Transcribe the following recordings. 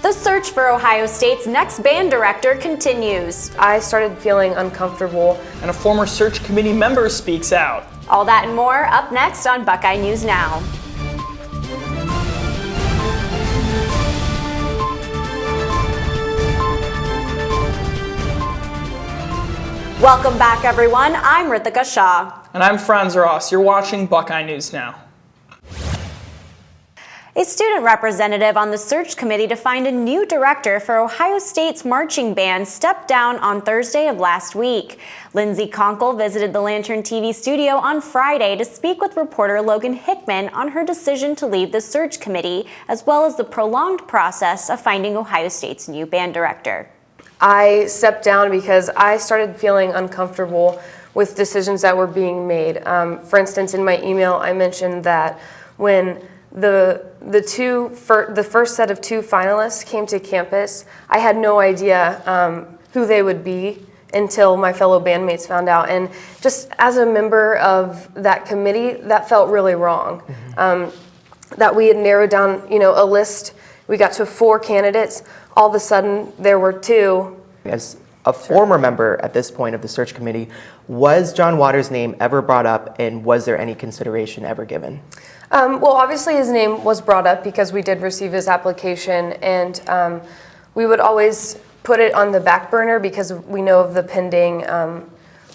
The search for Ohio State's next band director continues. I started feeling uncomfortable. And a former search committee member speaks out. All that and more up next on Buckeye News Now. Welcome back, everyone. I'm Rithika Shah. And I'm Franz Ross. You're watching Buckeye News Now. A student representative on the search committee to find a new director for Ohio State's marching band stepped down on Thursday of last week. Lindsay Conkle visited the Lantern TV studio on Friday to speak with reporter Logan Hickman on her decision to leave the search committee, as well as the prolonged process of finding Ohio State's new band director. I stepped down because I started feeling uncomfortable with decisions that were being made. For instance, in my email, I mentioned that when the first set of two finalists came to campus, I had no idea who they would be until my fellow bandmates found out. And just as a member of that committee, that felt really wrong. That we had narrowed down, a list. We got to 4 candidates. All of a sudden, there were 2. As a former member at this point of the search committee, was John Waters' name ever brought up, and was there any consideration ever given? Well, obviously his name was brought up because we did receive his application, and we would always put it on the back burner because we know of the pending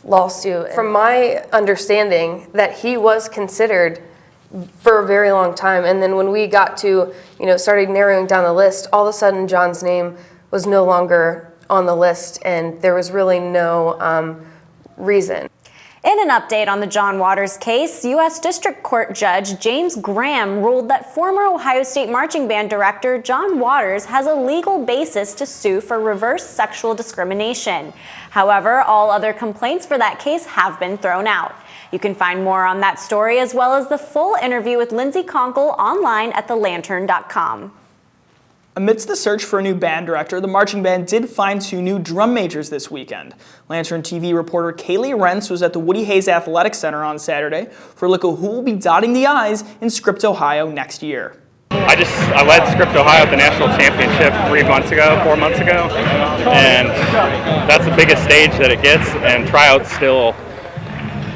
lawsuit. From my understanding, that he was considered for a very long time, and then when we got to, started narrowing down the list, all of a sudden John's name was no longer on the list, and there was really no reason. In an update on the John Waters case, U.S. District Court Judge James Graham ruled that former Ohio State marching band director John Waters has a legal basis to sue for reverse sexual discrimination. However, all other complaints for that case have been thrown out. You can find more on that story as well as the full interview with Lindsay Conkle online at thelantern.com. Amidst the search for a new band director, the marching band did find 2 new drum majors this weekend. Lantern TV reporter Kaylee Rentz was at the Woody Hayes Athletic Center on Saturday for a look at who will be dotting the I's in Scripps, Ohio next year. I led Scripps, Ohio at the national championship 4 months ago, and that's the biggest stage that it gets, and tryouts still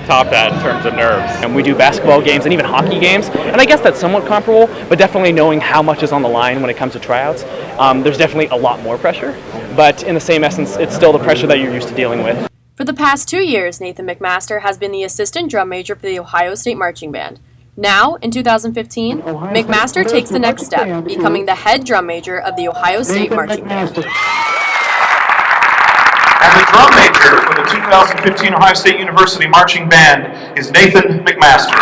top that in terms of nerves. And we do basketball games and even hockey games, and I guess that's somewhat comparable, but definitely knowing how much is on the line when it comes to tryouts, there's definitely a lot more pressure, but in the same essence, it's still the pressure that you're used to dealing with. For the past 2 years, Nathan McMaster has been the assistant drum major for the Ohio State Marching Band. Now, in 2015, McMaster takes the next step, becoming the head drum major of the Ohio State Marching Band. And the drum major for the 2015 Ohio State University Marching Band is Nathan McMaster.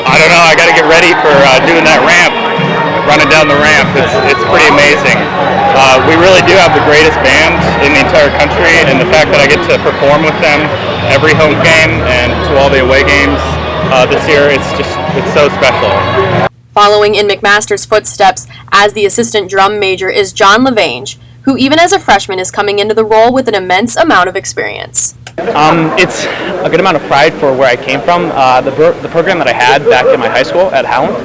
I don't know, I got to get ready for doing that ramp, running down the ramp. It's pretty amazing. We really do have the greatest band in the entire country, and the fact that I get to perform with them every home game and to all the away games this year, it's so special. Following in McMaster's footsteps as the assistant drum major is John LaVange, who even as a freshman is coming into the role with an immense amount of experience. It's a good amount of pride for where I came from. The program that I had back in my high school at Howland,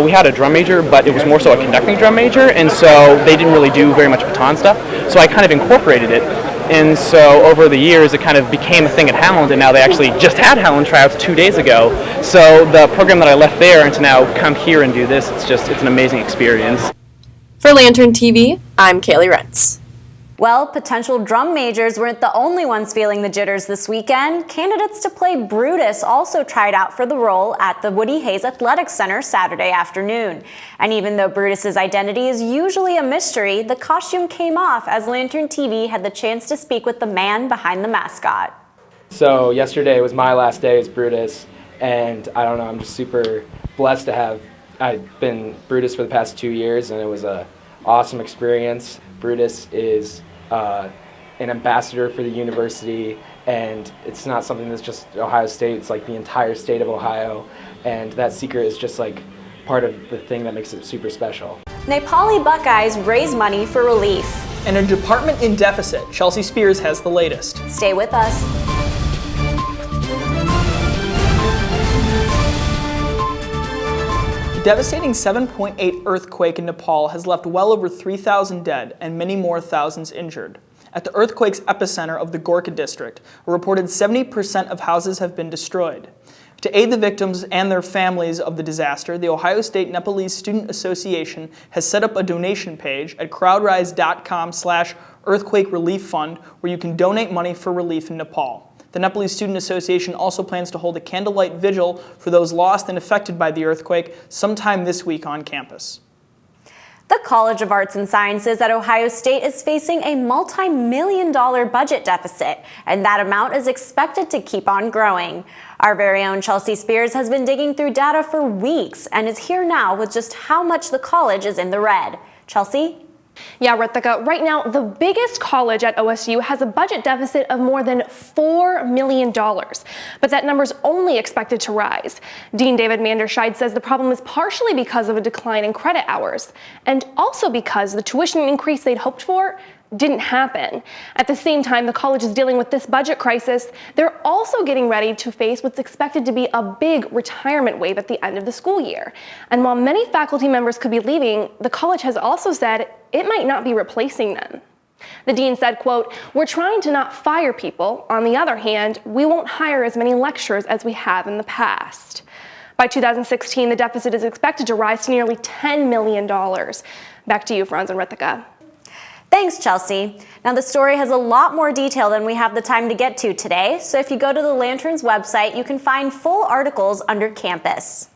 we had a drum major, but it was more so a conducting drum major, and so they didn't really do very much baton stuff, so I kind of incorporated it. And so over the years, it kind of became a thing at Howland, and now they actually just had Howland tryouts 2 days ago. So the program that I left there and to now come here and do this, it's an amazing experience. For Lantern TV, I'm Kaylee Rentz. Well, potential drum majors weren't the only ones feeling the jitters this weekend. Candidates to play Brutus also tried out for the role at the Woody Hayes Athletic Center Saturday afternoon. And even though Brutus's identity is usually a mystery, the costume came off as Lantern TV had the chance to speak with the man behind the mascot. So yesterday was my last day as Brutus, and I don't know, I'm just super blessed to have I've been Brutus for the past 2 years, and it was an awesome experience. Brutus is an ambassador for the university, and it's not something that's just Ohio State, it's like the entire state of Ohio, and that secret is just like part of the thing that makes it super special. Nepali Buckeyes raise money for relief. And a department in deficit. Chelsea Spears has the latest. Stay with us. devastating 7.8 earthquake in Nepal has left well over 3,000 dead and many more thousands injured. At the earthquake's epicenter of the Gorkha district, a reported 70% of houses have been destroyed. To aid the victims and their families of the disaster, the Ohio State Nepalese Student Association has set up a donation page at crowdrise.com/earthquake relief fund where you can donate money for relief in Nepal. The Nepalese Student Association also plans to hold a candlelight vigil for those lost and affected by the earthquake sometime this week on campus. The College of Arts and Sciences at Ohio State is facing a multi-million-dollar budget deficit, and that amount is expected to keep on growing. Our very own Chelsea Spears has been digging through data for weeks and is here now with just how much the college is in the red. Chelsea? Yeah, Ritika, right now, the biggest college at OSU has a budget deficit of more than $4 million, but that number's only expected to rise. Dean David Manderscheid says the problem is partially because of a decline in credit hours, and also because the tuition increase they'd hoped for didn't happen. At the same time the college is dealing with this budget crisis, they're also getting ready to face what's expected to be a big retirement wave at the end of the school year. And while many faculty members could be leaving, the college has also said it might not be replacing them. The dean said, quote, "We're trying to not fire people. On the other hand, we won't hire as many lecturers as we have in the past." By 2016, the deficit is expected to rise to nearly $10 million. Back to you, Franz and Ritika. Thanks, Chelsea. Now, the story has a lot more detail than we have the time to get to today, so if you go to the Lantern's website, you can find full articles under campus.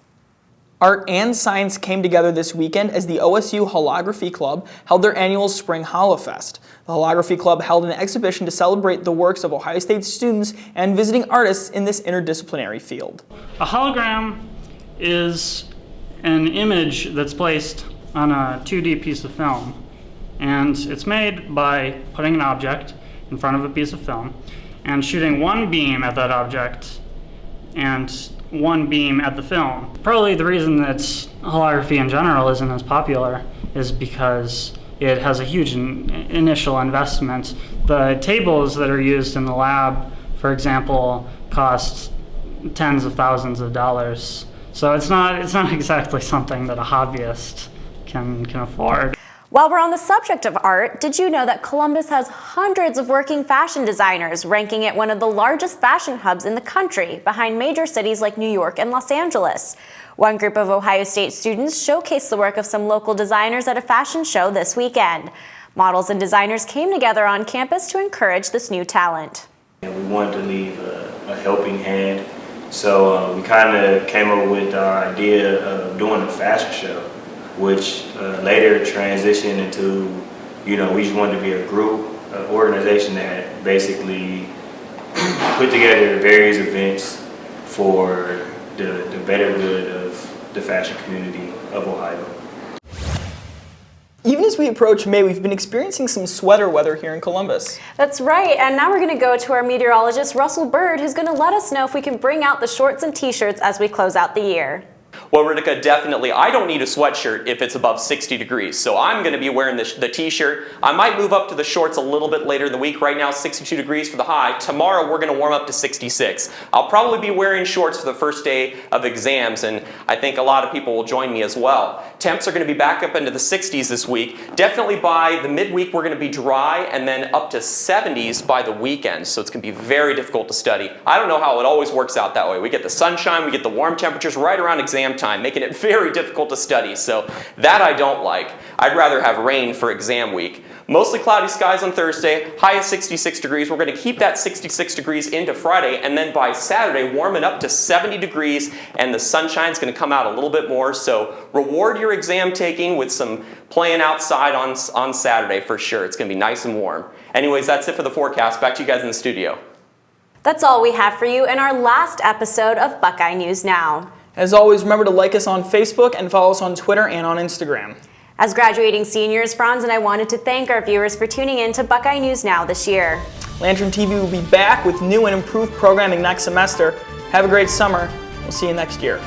Art and science came together this weekend as the OSU Holography Club held their annual Spring HoloFest. The Holography Club held an exhibition to celebrate the works of Ohio State students and visiting artists in this interdisciplinary field. A hologram is an image that's placed on a 2D piece of film. And it's made by putting an object in front of a piece of film and shooting one beam at that object and one beam at the film. Probably the reason that holography in general isn't as popular is because it has a huge initial investment. The tables that are used in the lab, for example, cost tens of thousands of dollars. So it's not exactly something that a hobbyist can afford. While we're on the subject of art, did you know that Columbus has hundreds of working fashion designers, ranking it one of the largest fashion hubs in the country, behind major cities like New York and Los Angeles? One group of Ohio State students showcased the work of some local designers at a fashion show this weekend. Models and designers came together on campus to encourage this new talent. And we wanted to leave a helping hand, so we kind of came up with our idea of doing a fashion show, which later transitioned into, we just wanted to be a group, an organization that basically put together various events for the better good of the fashion community of Ohio. Even as we approach May, we've been experiencing some sweater weather here in Columbus. That's right, and now we're going to go to our meteorologist, Russell Bird, who's going to let us know if we can bring out the shorts and t-shirts as we close out the year. Well, Ritika, definitely. I don't need a sweatshirt if it's above 60 degrees, so I'm going to be wearing the t-shirt. I might move up to the shorts a little bit later in the week. Right now, 62 degrees for the high. Tomorrow, we're going to warm up to 66. I'll probably be wearing shorts for the first day of exams, and I think a lot of people will join me as well. Temps are going to be back up into the 60s this week. Definitely by the midweek, we're going to be dry, and then up to 70s by the weekend, so it's going to be very difficult to study. I don't know how it always works out that way. We get the sunshine, we get the warm temperatures right around exam time, making it very difficult to study, so that I don't like. I'd rather have rain for exam week. Mostly cloudy skies on Thursday, high of 66 degrees. We're going to keep that 66 degrees into Friday, and then by Saturday, warming up to 70 degrees, and the sunshine's going to come out a little bit more, so reward your exam taking with some playing outside on Saturday for sure. It's going to be nice and warm. Anyways, that's it for the forecast. Back to you guys in the studio. That's all we have for you in our last episode of Buckeye News Now. As always, remember to like us on Facebook and follow us on Twitter and on Instagram. As graduating seniors, Franz and I wanted to thank our viewers for tuning in to Buckeye News Now this year. Lantern TV will be back with new and improved programming next semester. Have a great summer. We'll see you next year.